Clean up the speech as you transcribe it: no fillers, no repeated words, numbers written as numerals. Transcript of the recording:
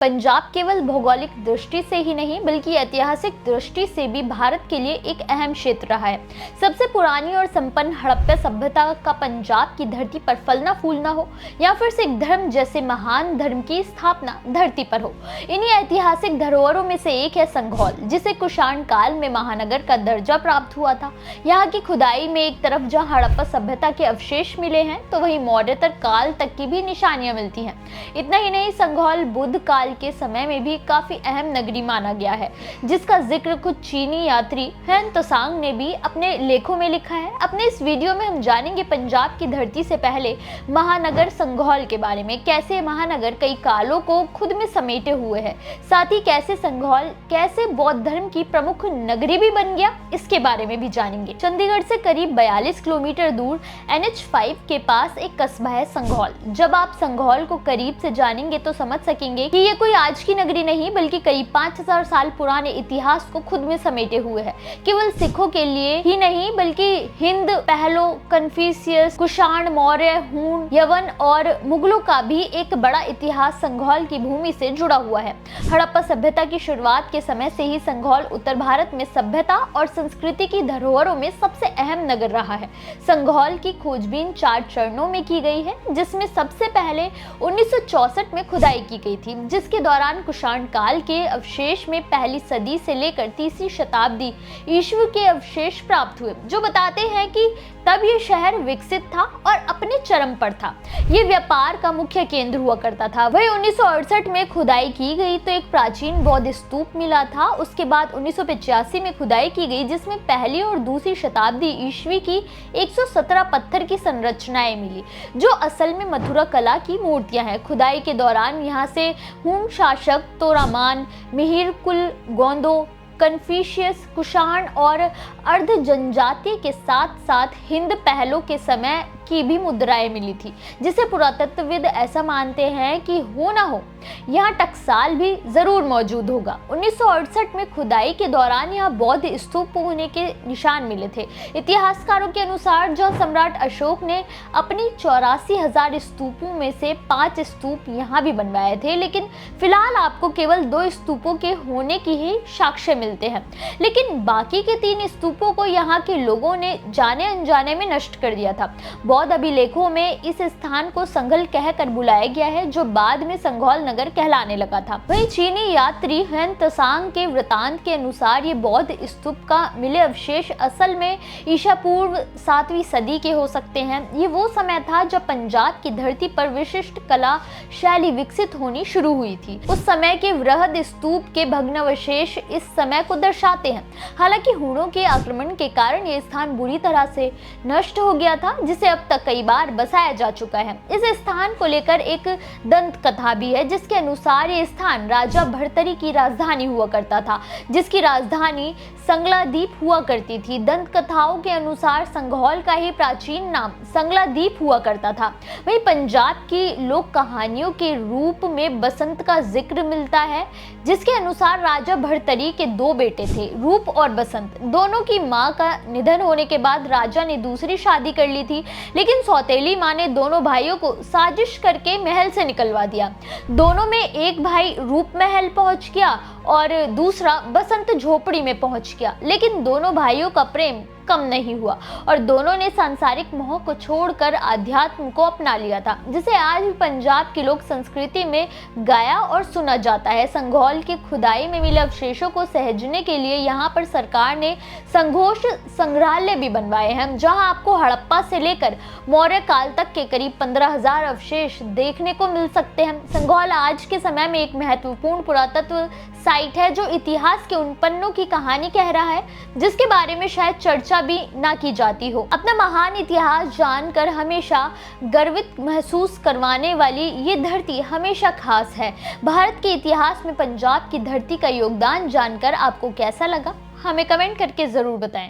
पंजाब केवल भौगोलिक दृष्टि से ही नहीं बल्कि ऐतिहासिक दृष्टि से भी भारत के लिए एक अहम क्षेत्र रहा है। सबसे पुरानी और संपन्न हड़प्पा सभ्यता का पंजाब की धरती पर फलना फूलना हो या फिर सिख धर्म जैसे महान धर्म की स्थापना धरती पर हो। इन्हीं ऐतिहासिक धरोहरों में से एक है संघौल, जिसे कुषाण काल में महानगर का दर्जा प्राप्त हुआ था। यहाँ की खुदाई में एक तरफ जहाँ हड़प्पा सभ्यता के अवशेष मिले हैं तो वहीं मौर्य काल तक की भी निशानियां मिलती हैं। इतना ही नहीं, संघौल बुद्ध काल के समय में भी काफी अहम नगरी माना गया है, जिसका जिक्र कुछ चीनी यात्री हेन त्सांग ने भी अपने लेखों में लिखा है। अपने इस वीडियो में हम जानेंगे पंजाब की धरती से पहले महानगर संघौल के बारे में, कैसे महानगर कई कालों को खुद में समेटे हुए है, साथ ही कैसे संघौल कैसे बौद्ध धर्म की प्रमुख नगरी भी बन गया, इसके बारे में भी जानेंगे। चंडीगढ़ से करीब 42 किलोमीटर दूर NH5 के पास एक कस्बा है संघौल। जब आप संघौल को करीब से जानेंगे तो समझ सकेंगे कि ये कोई आज की नगरी नहीं बल्कि करीब 5000 साल पुराने इतिहास को खुद में समेटे हुए है। केवल सिखों के लिए ही नहीं बल्कि हिंद, पहलो, कन्फ्यूशियस, कुषाण, मौर्य, हूण, यवन और मुगलों का भी एक बड़ा इतिहास संघौल की भूमि से जुड़ा हुआ है। हड़प्पा सभ्यता की शुरुआत के समय से ही संघौल उत्तर भारत में सभ्यता और संस्कृति की धरोहरों में सबसे अहम नगर रहा है। संघौल की खोजबीन 4 चरणों में की गई है, जिसमें सबसे पहले 1964 में खुदाई की गई थी, जिसके दौरान कुषाण काल के अवशेष में पहली सदी से लेकर 3वीं शताब्दी ईस्वी के अवशेष प्राप्त हुए, जो बताते हैं कि तब ये शहर विकसित था और अपने चरम पर था। ये व्यापार का मुख्य केंद्र हुआ करता था। वही 1968 में खुदाई की गई तो एक प्राचीन बौद्ध स्तूप मिला था। उसके बाद 1985 में खुदाई की गई, जिसमें पहली और दूसरी शताब्दी ईस्वी की 117 पत्थर की संरचनाएं मिली, जो असल में मथुरा कला की मूर्तियां हैं। खुदाई के दौरान यहाँ से हूण शासक तोरामान, मिहिर कुल, गोंदो, कन्फ्यूशियस, कुषाण और अर्ध जनजाति के साथ साथ हिंद, पहलों के समय की भी मुद्राएं मिली थी, जिसे पुरातत्वविद ऐसा मानते हैं कि हो ना हो यहाँ टकसाल भी जरूर मौजूद होगा। 1968 में खुदाई के दौरान यहाँ बौद्ध स्तूप होने के निशान मिले थे। इतिहासकारों के अनुसार जो सम्राट अशोक ने अपनी 84,000 स्तूपों में से 5 स्तूप यहाँ भी बनवाए थे, लेकिन फिलहाल आपको केवल 2 स्तूपों के होने की ही साक्ष्य मिलते हैं। लेकिन बाकी के 3 स्तूपों को यहाँ के लोगों ने जाने अनजाने में नष्ट कर दिया था। बौद्ध अभिलेखों में इस स्थान को संघल कहकर बुलाया गया है, जो बाद में संघौल नगर कहलाने लगा था। वहीं चीनी यात्री हेन त्सांग के वृतांत के अनुसार ये बौद्ध स्तूप का मिले अवशेष असल में ईसा पूर्व 7वीं सदी के हो सकते हैं। ये वो समय था जब पंजाब की धरती पर विशिष्ट कला शैली विकसित होनी शुरू हुई थी। उस समय के वृहद स्तूप के भग्नावशेष इस समय को दर्शाते हैं। हालांकि हूणों के आक्रमण के कारण ये स्थान बुरी तरह से नष्ट हो गया था, जिसे अब तक कई बार बसाया जा चुका है। इस स्थान को लेकर एक दंत कथा भी है, जिसके अनुसार ये स्थान राजा भर्तरी की राजधानी हुआ करता था, जिसकी राजधानी संगलादीप हुआ करती थी। दंत कथाओं के अनुसार संघौल का ही प्राचीन नाम संगलादीप हुआ करता था। वहीं पंजाब की लोक कहानियों के रूप में बसंत का जिक्र मिलता है, जिसके अनुसार राजा भर्तरी के 2 बेटे थे, रूप और बसंत। दोनों की मां का निधन होने के बाद राजा ने दूसरी शादी कर ली थी, लेकिन सौतेली मां ने दोनों भाइयों को साजिश करके महल से निकलवा दिया। दोनों में एक भाई रूप महल पहुंच गया और दूसरा बसंत झोपड़ी में पहुंच गया, लेकिन दोनों भाइयों का प्रेम कम नहीं हुआ और दोनों ने सांसारिक मोह को छोड़कर आध्यात्म को अपना लिया था, जिसे आज भी पंजाब की लोक संस्कृति में गाया और सुना जाता है। संघौल की खुदाई में मिले अवशेषों को सहेजने के लिए यहाँ पर सरकार ने संघोष संग्रहालय भी बनवाए हैं, जहाँ आपको हड़प्पा से लेकर मौर्य काल तक के करीब 15,000 अवशेष देखने को मिल सकते हैं। संघौल आज के समय में एक महत्वपूर्ण पुरातत्व साइट है, जो इतिहास के उन पन्नों की कहानी कह रहा है जिसके बारे में शायद चर्चा भी ना की जाती हो। अपना महान इतिहास जानकर हमेशा गर्वित महसूस करवाने वाली ये धरती हमेशा खास है। भारत के इतिहास में पंजाब की धरती का योगदान जानकर आपको कैसा लगा, हमें कमेंट करके जरूर बताएं।